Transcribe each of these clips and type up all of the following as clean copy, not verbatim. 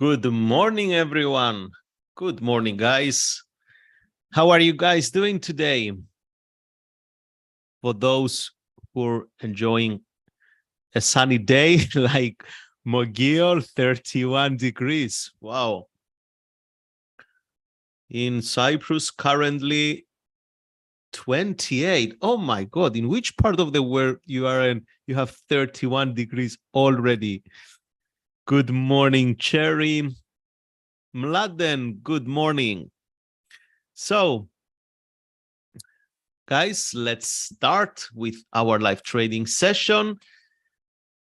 Good morning, everyone. Good morning, guys. How are you guys doing today? For those who are enjoying a sunny day like Mogil, 31 degrees. Wow. In Cyprus, currently 28. Oh my God. In which part of the world you are in? You have 31 degrees already. Good morning, Cherry. Mladen, good morning. So, guys, let's start with our live trading session.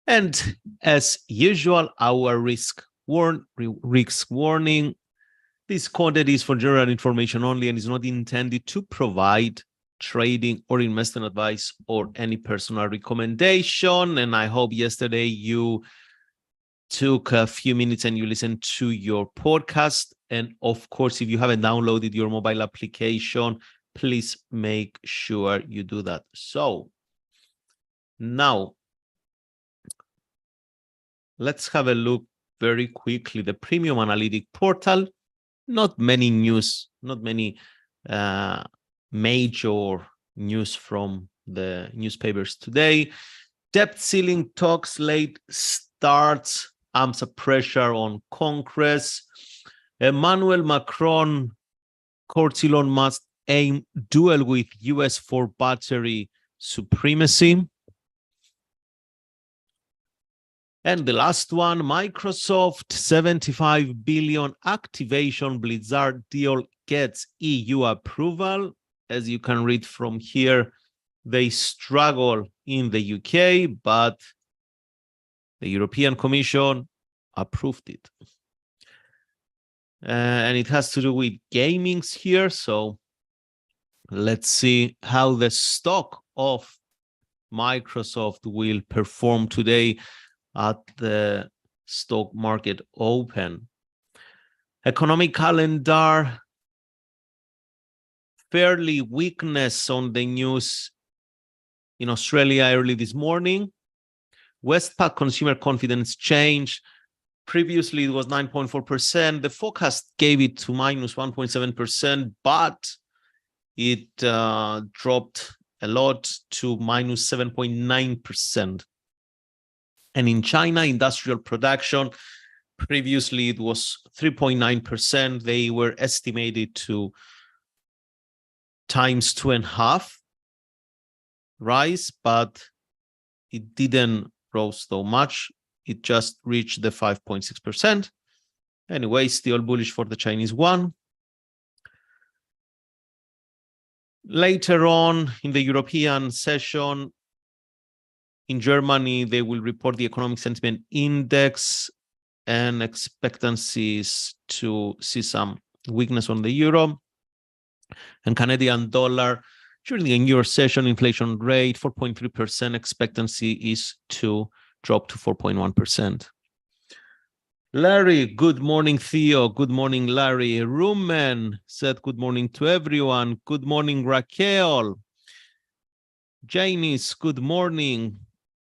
And as usual, our risk warning. This content is for general information only and is not intended to provide trading or investment advice or any personal recommendation. And I hope yesterday you took a few minutes and you listened to your podcast. And of course, if you haven't downloaded your mobile application, please make sure you do that. So now let's have a look very quickly. The Premium Analytic Portal, not many news, not many major news from the newspapers today. Debt ceiling talks late starts, amps a pressure on Congress. Emmanuel Macron courts Elon Musk aim duel with US for battery supremacy. And the last one, Microsoft 75 billion activation Blizzard deal gets EU approval. As you can read from here, they struggle in the UK, but the European Commission approved it. And it has to do with gamings here. So let's see how the stock of Microsoft will perform today at the stock market open. Economic calendar, fairly weakness on the news in Australia early this morning. Westpac consumer confidence change. Previously, it was 9.4%. The forecast gave it to minus 1.7%, but it dropped a lot to minus 7.9%. And in China, industrial production, previously it was 3.9%. They were estimated to times 2.5 rise, but it didn't rise so much. It just reached the 5.6%. Anyway, still bullish for the Chinese yuan. Later on in the European session, in Germany, they will report the economic sentiment index and expectancies to see some weakness on the euro. And Canadian dollar, during the euro session, inflation rate 4.3%, expectancy is to drop to 4.1%. Larry, good morning, Theo. Good morning, Larry. Rumen said good morning to everyone. Good morning, Raquel. Janice, good morning.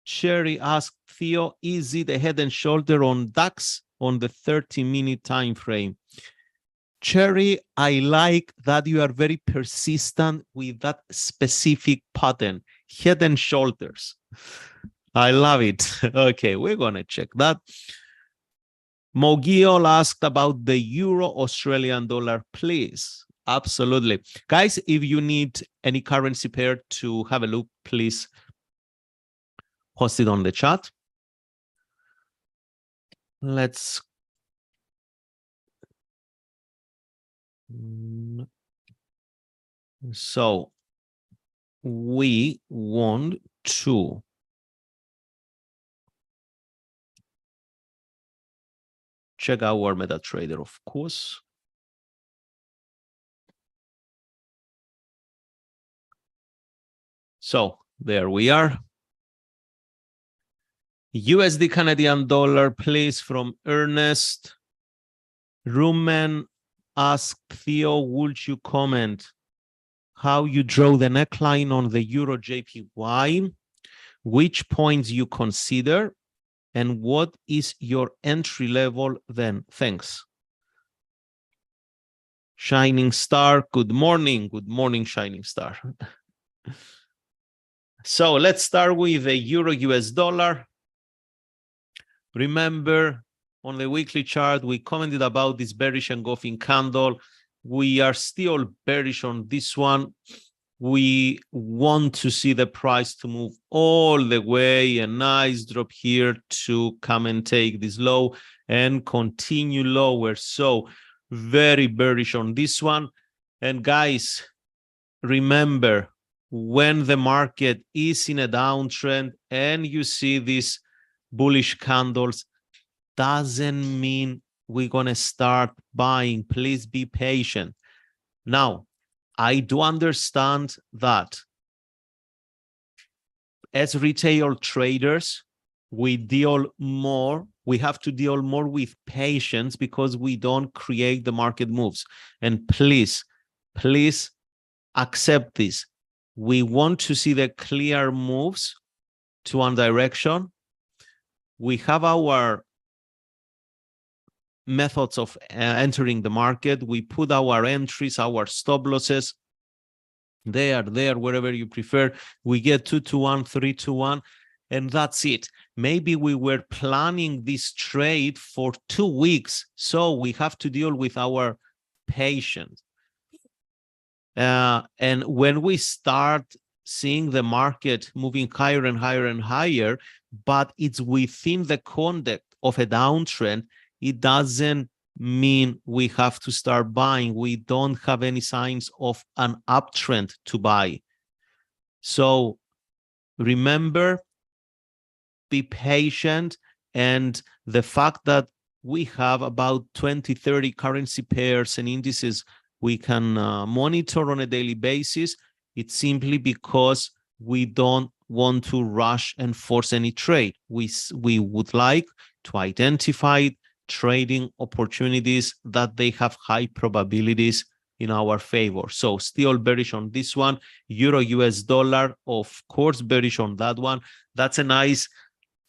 Sherry asked Theo, is it a head and shoulder on DAX on the 30-minute time frame? Cherry, I like that you are very persistent with that specific pattern, head and shoulders. I love it. Okay, we're going to check that. Mogil asked about the euro Australian dollar, please. Absolutely. Guys, if you need any currency pair to have a look, please post it on the chat. Let's so we want to check our MetaTrader, of course. So there we are. USD Canadian dollar, please, from Ernest. Rumen asked Theo, would you comment how you draw the neckline on the Euro JPY, which points you consider, And what is your entry level then? Thanks. Shining Star, good morning. Good morning, Shining Star. So let's start with the Euro US dollar. Remember, on the weekly chart, we commented about this bearish engulfing candle. We are still bearish on this one. We want to see the price to move all the way, a nice drop here to come and take this low and continue lower. So very bearish on this one. And guys, remember, when the market is in a downtrend and you see these bullish candles, doesn't mean we're going to start buying. Please be patient. Now, I do understand that as retail traders, we have to deal more with patience because we don't create the market moves. And please accept this. We want to see the clear moves to one direction. We have our methods of entering the market. We put our entries, our stop losses. They are there wherever you prefer. We get 2 to 1, 3 to 1, and that's it. Maybe we were planning this trade for 2 weeks, so we have to deal with our patience. And when we start seeing the market moving higher and higher and higher, but it's within the context of a downtrend, it doesn't mean we have to start buying. We don't have any signs of an uptrend to buy. So remember, be patient. And the fact that we have about 20, 30 currency pairs and indices we can monitor on a daily basis, it's simply because we don't want to rush and force any trade. We would like to identify trading opportunities that they have high probabilities in our favor. So still bearish on this one. Euro US dollar, of course, bearish on that one. That's a nice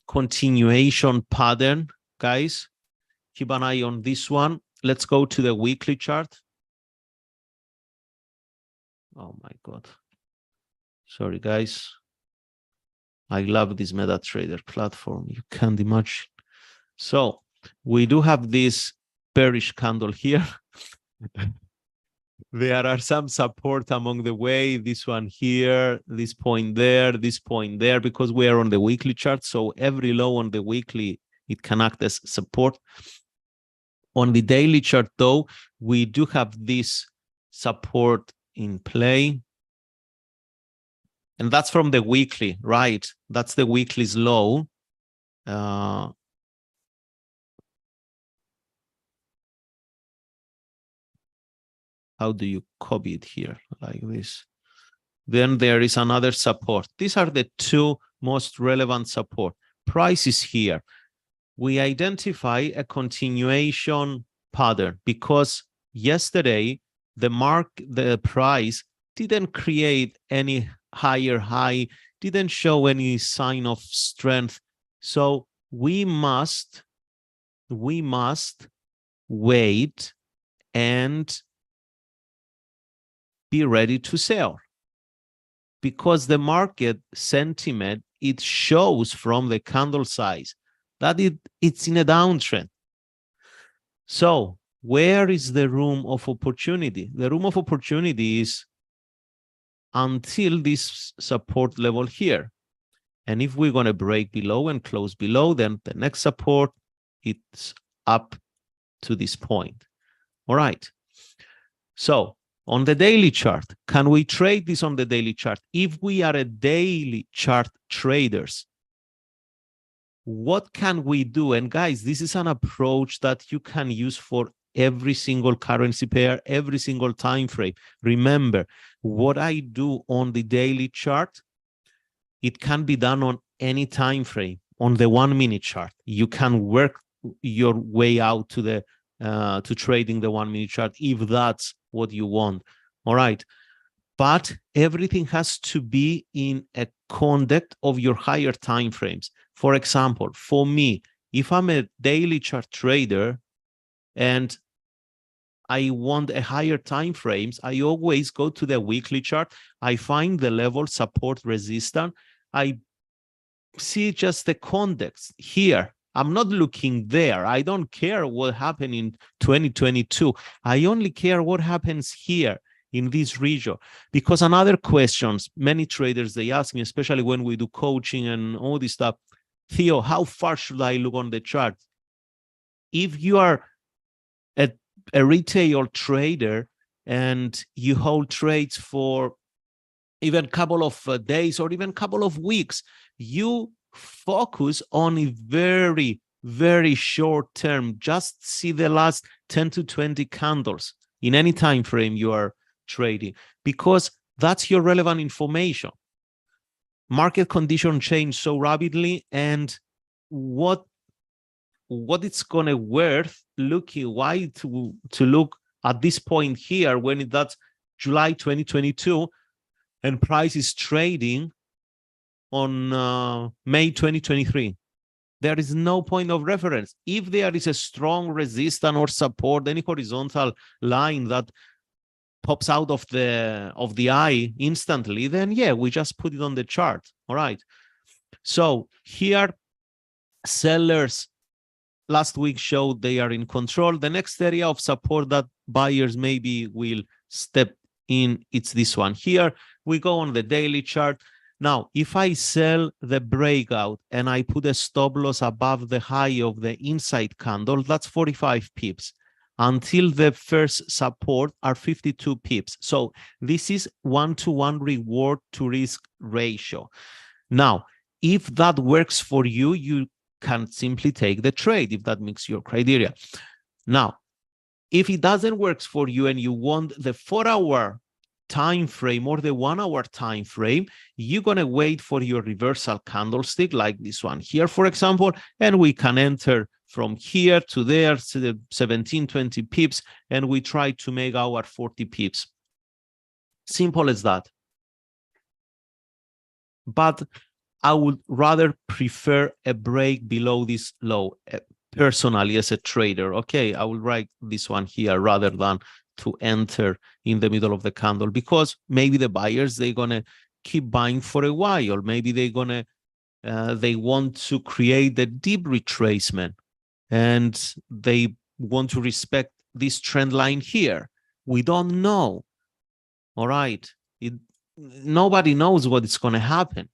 continuation pattern, guys. Keep an eye on this one. Let's go to the weekly chart. Oh my God. Sorry, guys. I love this MetaTrader platform. You can't imagine. So we do have this bearish candle here. There are some support along the way. This one here, this point there, because we are on the weekly chart. So every low on the weekly, it can act as support. On the daily chart, though, we do have this support in play. And that's from the weekly, right? That's the weekly's low. How do you copy it here like this? Then there is another support. These are the two most relevant support. Price is here. We identify a continuation pattern because yesterday the price didn't create any higher high, didn't show any sign of strength. So we must wait and be ready to sell, because the market sentiment, it shows from the candle size that it's in a downtrend. So where is the room of opportunity? The room of opportunity is until this support level here. And if we're going to break below and close below, then the next support, it's up to this point. All right. So on the daily chart, can we trade this on the daily chart? If we are a daily chart traders, what can we do? And guys, this is an approach that you can use for every single currency pair, every single time frame. Remember, what I do on the daily chart, it can be done on any time frame. On the 1 minute chart, you can work your way out to the to trading the 1 minute chart if that's what you want. All right. but everything has to be in a context of your higher time frames. For example, for me, if I'm a daily chart trader and I want a higher time frames, I always go to the weekly chart. I find the level, support, resistance. I see just the context here. I'm not looking there. I don't care what happened in 2022. I only care what happens here in this region. Because another questions, many traders, they ask me, especially when we do coaching and all this stuff, Theo, how far should I look on the chart? If you are a retail trader and you hold trades for even a couple of days or even a couple of weeks, you focus on a very, very short term. Just see the last 10 to 20 candles in any time frame you are trading, because that's your relevant information. Market conditions change so rapidly, and what it's gonna worth looking, why to look at this point here when that's July 2022 and price is trading on May 2023. There is no point of reference. If there is a strong resistance or support, any horizontal line that pops out of the eye instantly, then yeah, we just put it on the chart. All right. So here, sellers last week showed they are in control. The next area of support that buyers maybe will step in, it's this one here. We go on the daily chart. Now, if I sell the breakout and I put a stop loss above the high of the inside candle, that's 45 pips. Until the first support are 52 pips. So this is 1-to-1 reward to risk ratio. Now, if that works for you, you can simply take the trade if that meets your criteria. Now, if it doesn't work for you and you want the 4-hour time frame or the 1-hour time frame, you're going to wait for your reversal candlestick like this one here, for example, and we can enter from here to there to the 17-20 pips, and we try to make our 40 pips. Simple as that. But I would rather prefer a break below this low, personally, as a trader. Okay, I will write this one here rather than to enter in the middle of the candle, because maybe the buyers, they're gonna keep buying for a while. Maybe they're gonna they want to create a deep retracement and they want to respect this trend line here. We don't know. All right, nobody knows what is going to happen.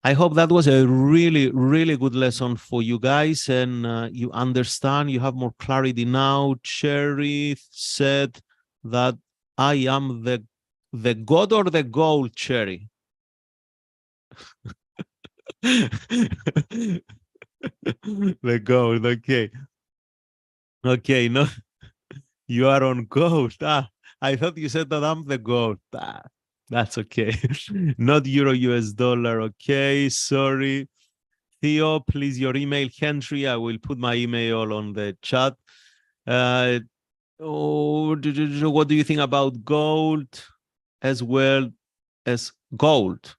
I hope that was a really, really good lesson for you guys, and you understand, you have more clarity now. Cherry said that I am the god or the gold, Cherry? The gold, okay. Okay, no, you are on gold. I thought you said that I'm the gold. That's okay. Not euro, US dollar. Okay, sorry. Theo, please, your email, Henry. I will put my email on the chat. What do you think about gold as well as gold?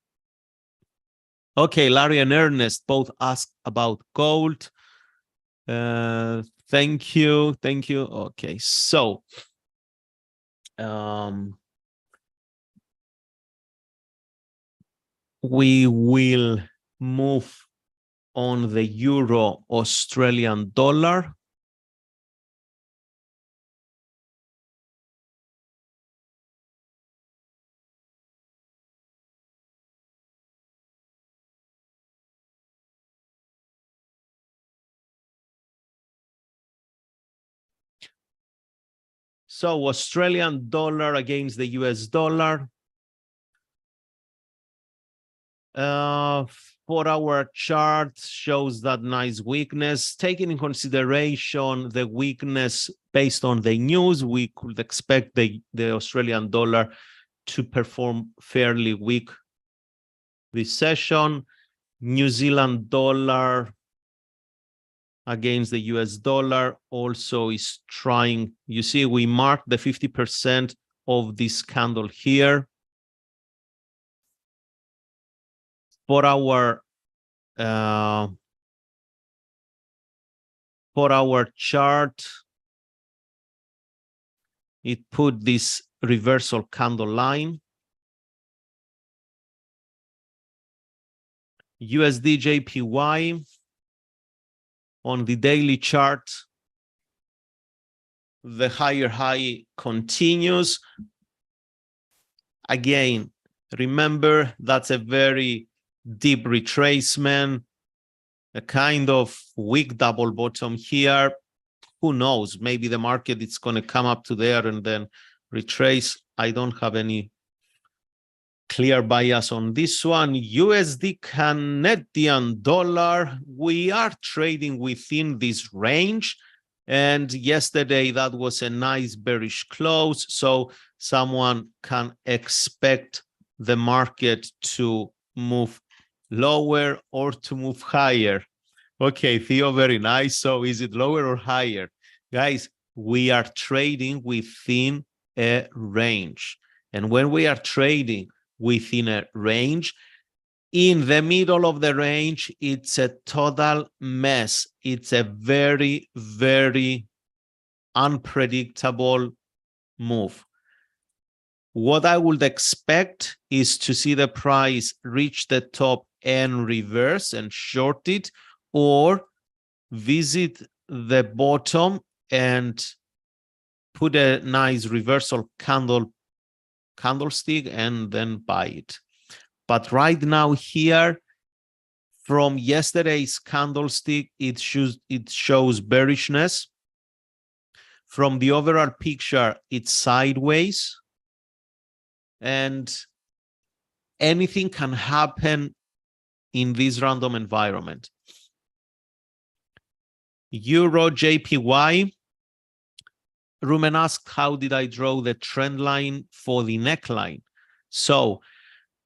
Okay, Larry and Ernest both asked about gold. Thank you. Thank you. Okay, so we will move on the euro Australian dollar. So Australian dollar against the US dollar. 4-hour chart shows that nice weakness. Taking in consideration the weakness based on the news, we could expect the Australian dollar to perform fairly weak this session. New Zealand dollar against the US dollar also is trying. You see, we marked the 50% of this candle here. For our chart, it put this reversal candle line. USD JPY on the daily chart, the higher high continues. Again, remember, that's a very deep retracement, a kind of weak double bottom here. Who knows? Maybe the market is going to come up to there and then retrace. I don't have any clear bias on this one. USD Canadian dollar, we are trading within this range. And yesterday, that was a nice bearish close. So someone can expect the market to move lower or to move higher. Okay, Theo, very nice. So is it lower or higher? Guys, we are trading within a range. And when we are trading within a range, in the middle of the range, it's a total mess. It's a very, very unpredictable move. What I would expect is to see the price reach the top and reverse and short it, or visit the bottom and put a nice reversal candlestick and then buy it. But right now here, from yesterday's candlestick, it shows bearishness. From the overall picture, it's sideways. And anything can happen in this random environment. Euro JPY. Rumen asked, how did I draw the trend line for the neckline? So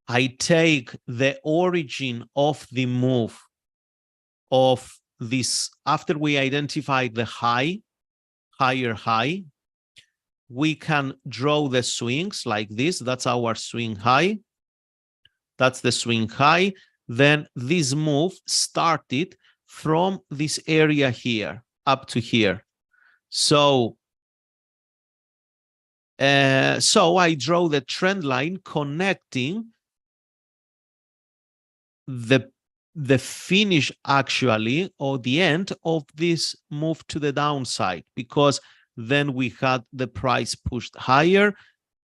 I take the origin of the move of this, after we identify the higher high, we can draw the swings like this. That's our swing high. That's the swing high. Then this move started from this area here up to here. So I draw the trend line connecting the finish actually, or the end of this move to the downside, because then we had the price pushed higher,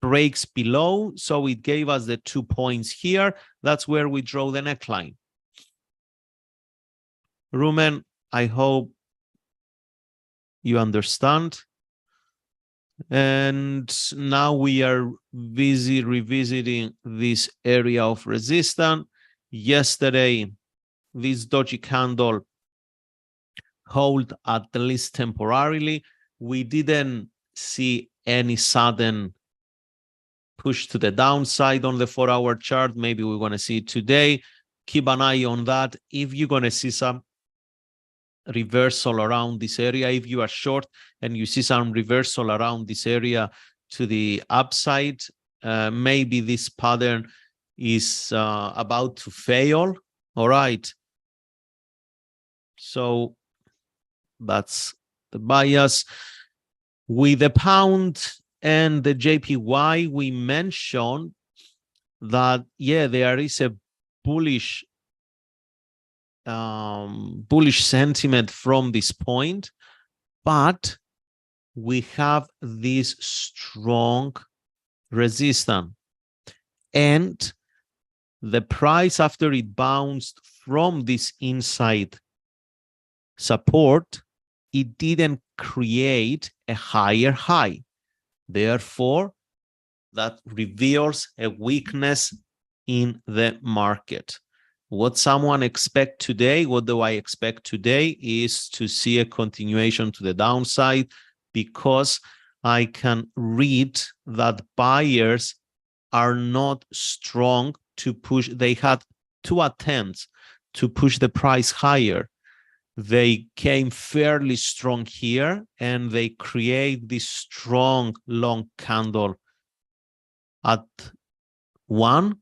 breaks below, so it gave us the 2 points here. That's where we draw the neckline. Rumen, I hope you understand. And now we are busy revisiting this area of resistance. Yesterday, this doji candle held at least temporarily. We didn't see any sudden push to the downside on the 4-hour chart. Maybe we're going to see it today. Keep an eye on that. If you're going to see some reversal around this area, if you are short and you see some reversal around this area to the upside, maybe this pattern is about to fail. All right. So that's the bias. With the pound and the JPY, we mentioned that, yeah, there is a bullish sentiment from this point, but we have this strong resistance, and the price, after it bounced from this inside support, it didn't create a higher high. Therefore, that reveals a weakness in the market. What someone expect today, what do I expect today, is to see a continuation to the downside, because I can read that buyers are not strong to push. They had 2 attempts to push the price higher. They came fairly strong here, and they create this strong long candle at 1.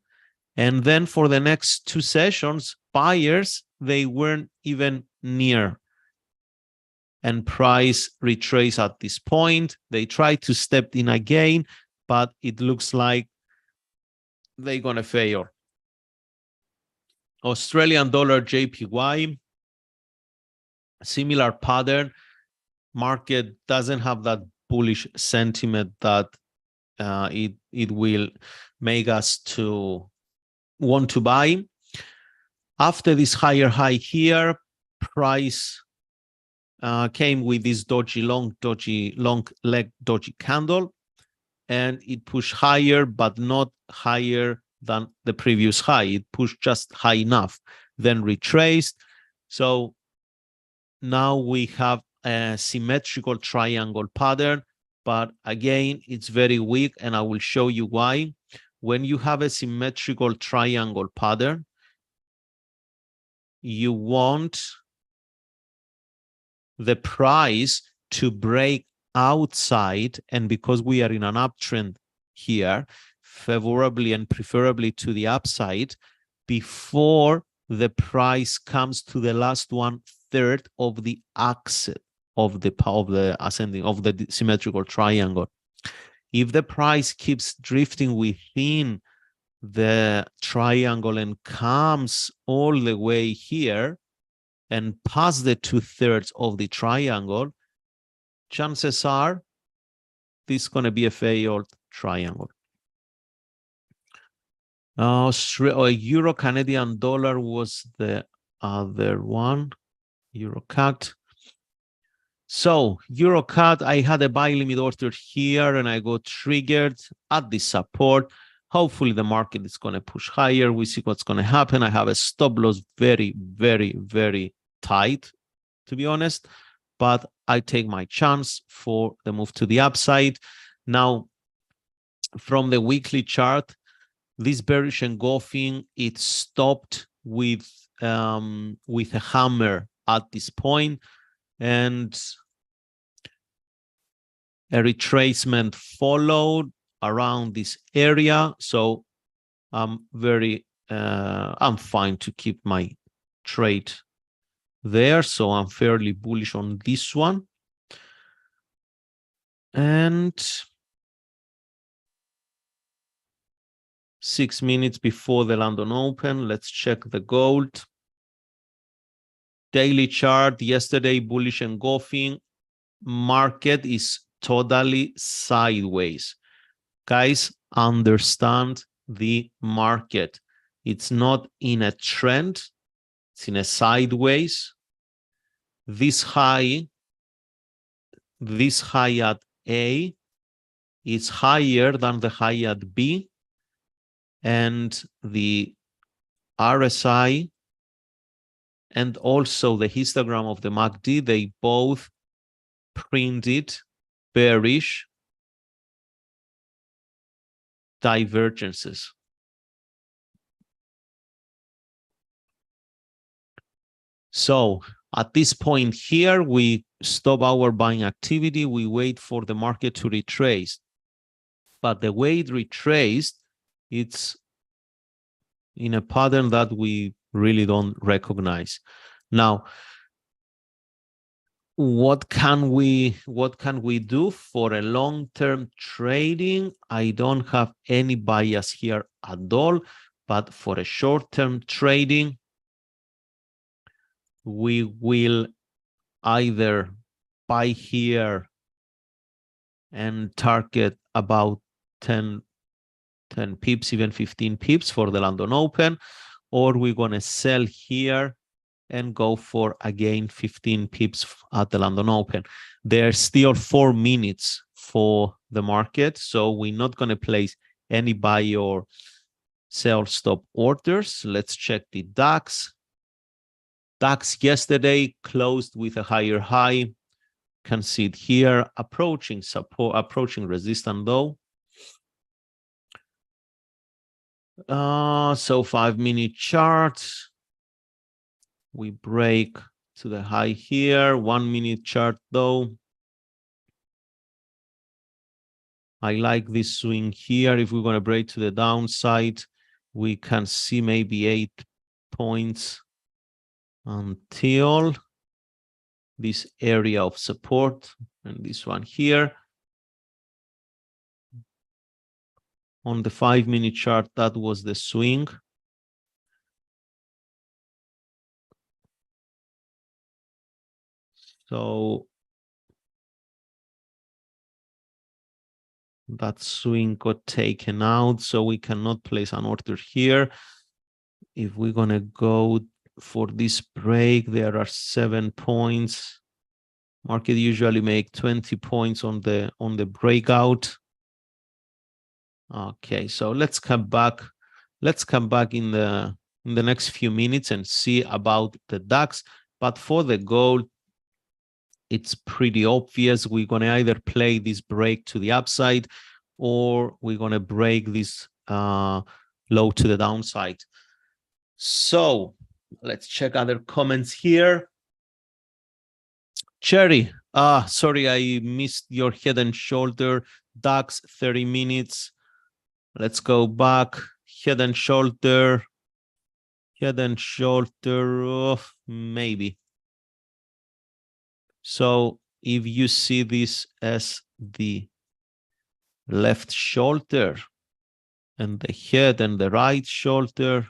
And then for the next 2 sessions, buyers, they weren't even near. And price retraced at this point. They tried to step in again, but it looks like they're going to fail. Australian dollar JPY, similar pattern. Market doesn't have that bullish sentiment that it will make us to want to buy. After this higher high here, price came with this dodgy long leg dodgy candle, and it pushed higher, but not higher than the previous high. It pushed just high enough, then retraced. So now we have a symmetrical triangle pattern, but again, it's very weak, and I will show you why. When you have a symmetrical triangle pattern, you want the price to break outside, and because we are in an uptrend here, favorably and preferably to the upside, before the price comes to the last 1/3 of the axis of the ascending of the symmetrical triangle. If the price keeps drifting within the triangle and comes all the way here and past the 2/3 of the triangle, chances are this is going to be a failed triangle. Euro Canadian dollar was the other one. Euro CAD. So Euro CAD, I had a buy limit order here, and I got triggered at the support. Hopefully the market is going to push higher. We see what's going to happen. I have a stop loss very, very, very tight, to be honest, but I take my chance for the move to the upside. Now, from the weekly chart, this bearish engulfing, it stopped with a hammer at this point, and a retracement followed around this area. So I'm fine to keep my trade there. So I'm fairly bullish on this one. And 6 minutes before the London Open, let's check the gold. Daily chart, yesterday bullish engulfing. Market is totally sideways. Guys, understand the market. It's not in a trend. It's in a sideways. This high at A is higher than the high at B, and the RSI and also the histogram of the MACD, they both printed bearish divergences. So at this point here, we stop our buying activity. We wait for the market to retrace. But the way it retraced, it's in a pattern that we really don't recognize. Now, what can we do for a long-term trading? I don't have any bias here at all, but for a short-term trading, we will either buy here and target about 10 pips, even 15 pips for the London Open, or we're going to sell here and go for, again, 15 pips at the London Open. There's still 4 minutes for the market, so we're not going to place any buy or sell stop orders. Let's check the DAX. DAX yesterday closed with a higher high. Can see it here, approaching support, approaching resistance though. So 5-minute chart. We break to the high here. 1-minute chart though. I like this swing here. If we're going to break to the downside, we can see maybe 8 points until this area of support and this one here. On the 5-minute chart, that was the swing. So that swing got taken out, so we cannot place an order here. If we're gonna go for this break, there are 7 points. Market usually make 20 points on the breakout. Okay, so let's come back. Let's come back in the next few minutes and see about the DAX. But for the gold, it's pretty obvious. We're going to either play this break to the upside or we're going to break this low to the downside. So let's check other comments here. Cherry, sorry, I missed your head and shoulder. DAX 30 minutes. Let's go back. Head and shoulder. Head and shoulder, maybe. So if you see this as the left shoulder and the head and the right shoulder,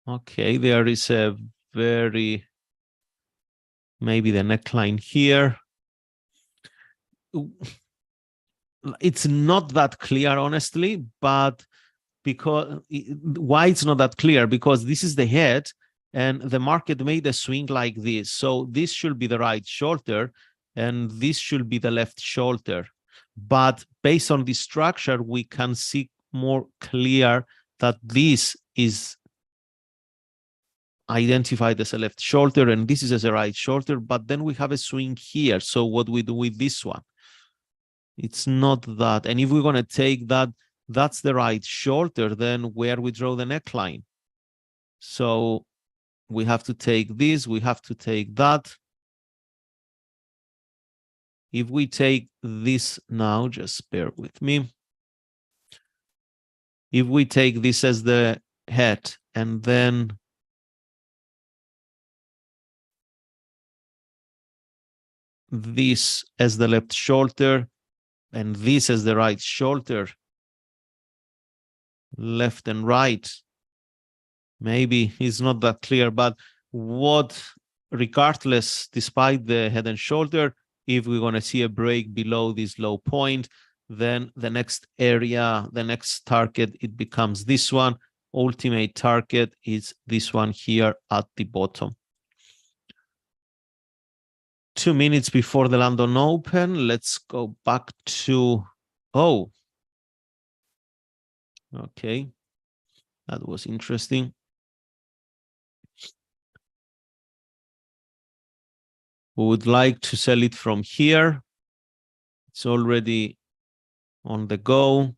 okay, there is a very, maybe the neckline here. It's not that clear, honestly, but because why it's not that clear? Because this is the head and the market made a swing like this. So this should be the right shoulder and this should be the left shoulder. But based on the structure, we can see more clear that this is identified as a left shoulder and this is as a right shoulder, but then we have a swing here. So what we do with this one? It's not that. And if we're going to take that, that's the right shoulder, then where we draw the neckline. So we have to take this, we have to take that. If we take this now, just bear with me. If we take this as the head and then this as the left shoulder and this as the right shoulder, left and right, maybe it's not that clear, but regardless, despite the head and shoulder, if we're going to see a break below this low point, then the next area, the next target, it becomes this one. Ultimate target is this one here at the bottom. 2 minutes before the London Open, let's go back to, oh, okay, that was interesting. We would like to sell it from here. It's already on the go,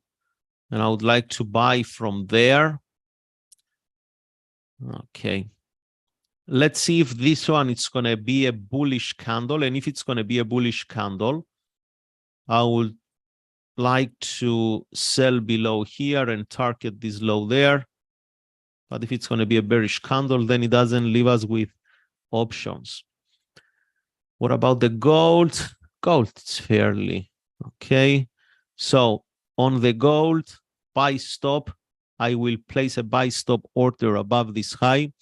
and I would like to buy from there. Okay. Let's see if this one is going to be a bullish candle. And if it's going to be a bullish candle, I would like to sell below here and target this low there. But if it's going to be a bearish candle, then it doesn't leave us with options. What about the gold? Gold, it's fairly okay. So on the gold buy stop, I will place a buy stop order above this high.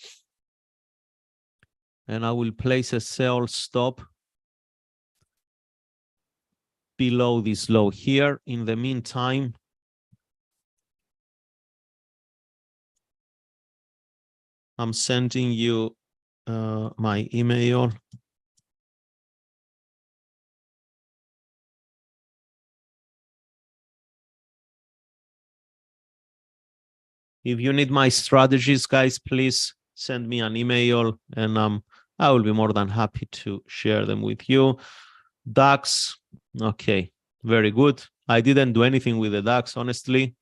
And I will place a sell stop below this low here. In the meantime, I'm sending you my email. If you need my strategies, guys, please send me an email and I will be more than happy to share them with you. DAX, okay, very good. I didn't do anything with the DAX, honestly.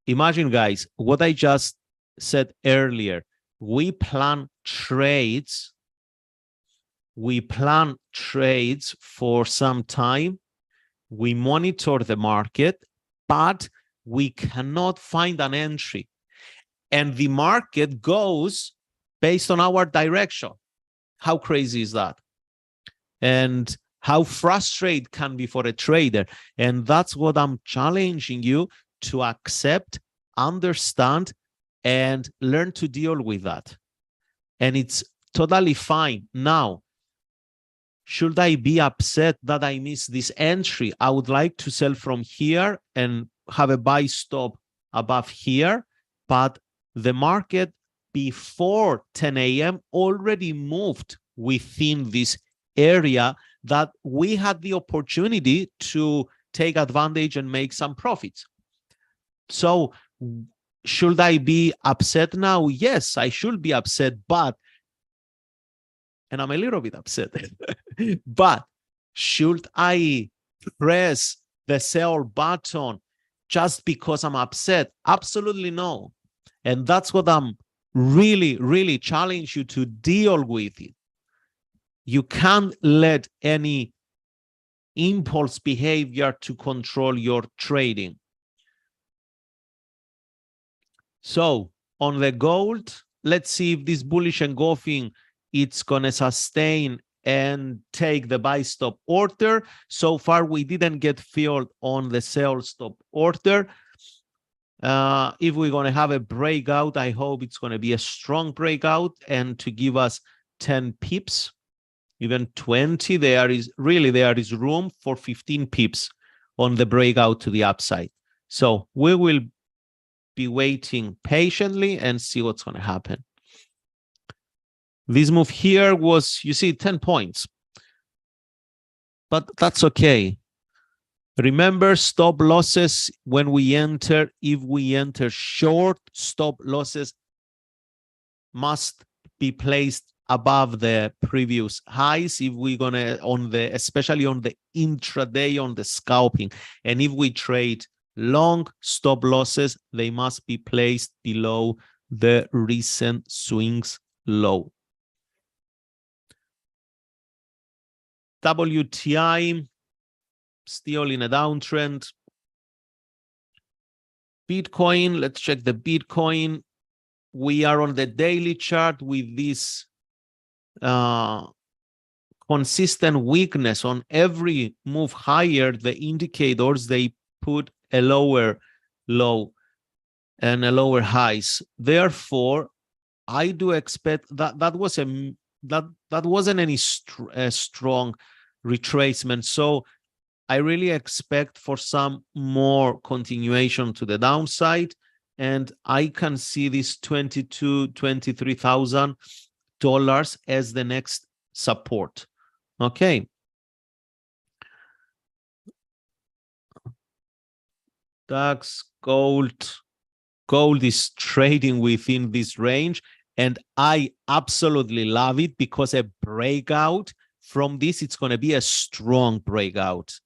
Imagine, guys, what I just said earlier. we plan trades. We plan trades for some time. We monitor the market, but we cannot find an entry. And the market goes based on our direction. How crazy is that? And how frustrating can be for a trader. And that's what I'm challenging you to accept, understand, and learn to deal with that. And it's totally fine. Now, should I be upset that I missed this entry? I would like to sell from here and have a buy stop above here, but the market before 10 a.m. already moved within this area that we had the opportunity to take advantage and make some profits. So should I be upset now? Yes, I should be upset, but, and I'm a little bit upset, but should I press the sell button just because I'm upset? Absolutely no. And that's what I'm really challenge you to deal with it. You can't let any impulse behavior to control your trading. So on the gold, let's see if this bullish engulfing, it's going to sustain and take the buy stop order. So far, we didn't get filled on the sell stop order. If we're going to have a breakout, I hope it's going to be a strong breakout and to give us 10 pips, even 20. There is room for 15 pips on the breakout to the upside. So we will be waiting patiently and see what's going to happen. This move here was, you see, 10 points. But that's okay. Remember, stop losses when we enter, if we enter short, stop losses must be placed above the previous highs if we're gonna, especially on the intraday, on the scalping. And if we trade long, stop losses, they must be placed below the recent swings low. WTI still in a downtrend. Bitcoin, let's check the Bitcoin. We are on the daily chart with this consistent weakness on every move higher. The indicators, they put a lower low and a lower highs. Therefore, I do expect that that wasn't any strong retracement. So I really expect for some more continuation to the downside, and I can see this $23,000 as the next support. Okay. DAX, gold is trading within this range, and I absolutely love it because a breakout from this, it's going to be a strong breakout.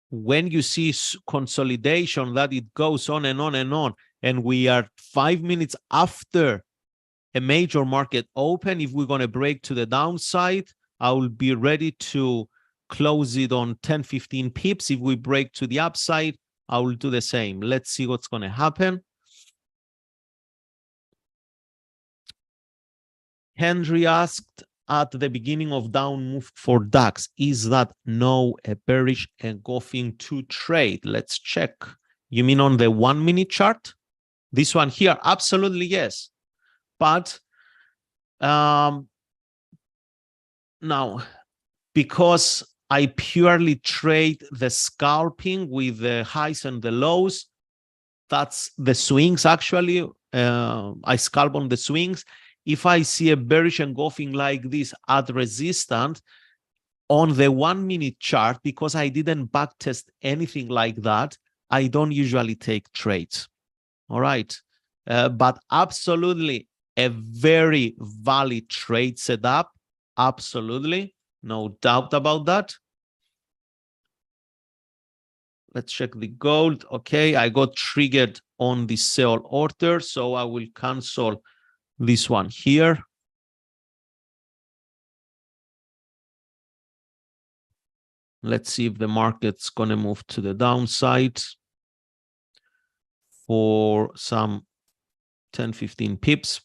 When you see consolidation, that it goes on and on and on, and we are 5 minutes after a major market open, if we're going to break to the downside, I will be ready to close it on 10, 15 pips. If we break to the upside, I will do the same. Let's see what's going to happen. Henry asked at the beginning of down move for DAX, is that no a bearish engulfing to trade? Let's check. You mean on the 1 minute chart? This one here? Absolutely yes. But now, because I purely trade the scalping with the highs and the lows, that's the swings actually. I scalp on the swings. If I see a bearish engulfing like this at resistance on the 1 minute chart, because I didn't backtest anything like that, I don't usually take trades. All right. But absolutely a very valid trade setup. Absolutely. No doubt about that. Let's check the gold. Okay, I got triggered on the sell order, so I will cancel this one here. Let's see if the market's going to move to the downside for some 10, 15 pips,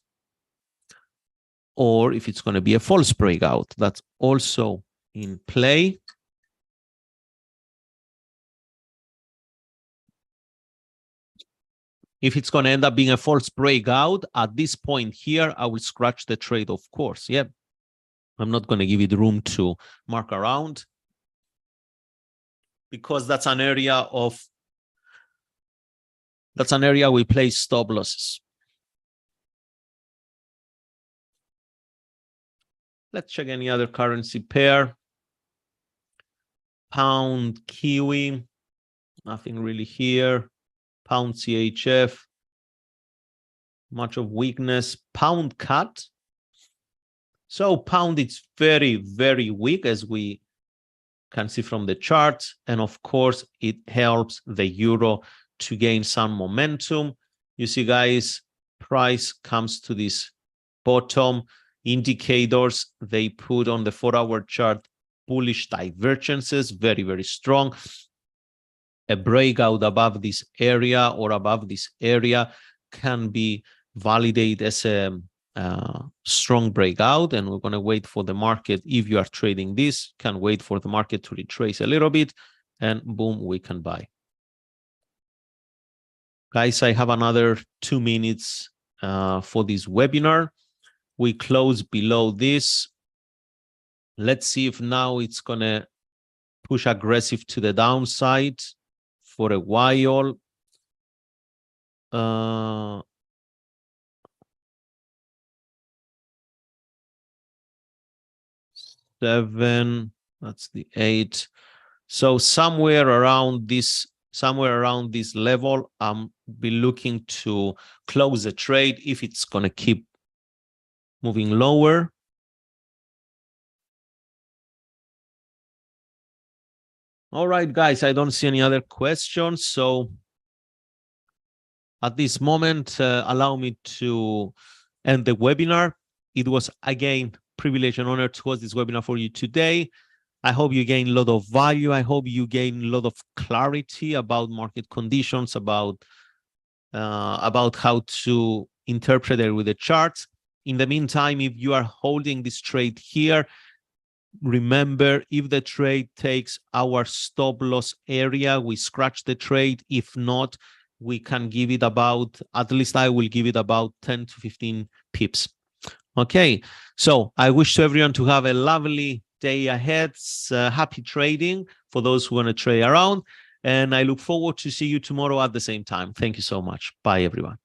or if it's going to be a false breakout. That's also in play. If it's going to end up being a false breakout, at this point here, I will scratch the trade, of course. Yeah, I'm not going to give it room to mark around, because that's an area we place stop losses. Let's check any other currency pair. Pound, Kiwi, nothing really here. Pound, CHF, much of weakness. Pound cut. So pound, it's very, very weak, as we can see from the chart. And of course, it helps the euro to gain some momentum. You see, guys, price comes to this bottom. Indicators, they put on the 4-hour chart bullish divergences, very, very strong. A breakout above this area or above this area can be validated as a strong breakout, and we're going to wait for the market. If you are trading this, can wait for the market to retrace a little bit, and boom, we can buy. Guys, I have another 2 minutes for this webinar. We close below this. Let's see if now it's going to push aggressive to the downside for a while. 7, that's the 8. So somewhere around this level, I'm be looking to close the trade if it's going to keep moving lower. All right, guys, I don't see any other questions. So at this moment, allow me to end the webinar. It was, again, privilege and honor to host this webinar for you today. I hope you gain a lot of value. I hope you gain a lot of clarity about market conditions, about how to interpret it with the charts. In the meantime, if you are holding this trade here, remember, if the trade takes our stop loss area, we scratch the trade. If not, we can give it about, at least I will give it about 10 to 15 pips. Okay, so I wish to everyone to have a lovely day ahead. Happy trading for those who want to trade around. And I look forward to see you tomorrow at the same time. Thank you so much. Bye, everyone.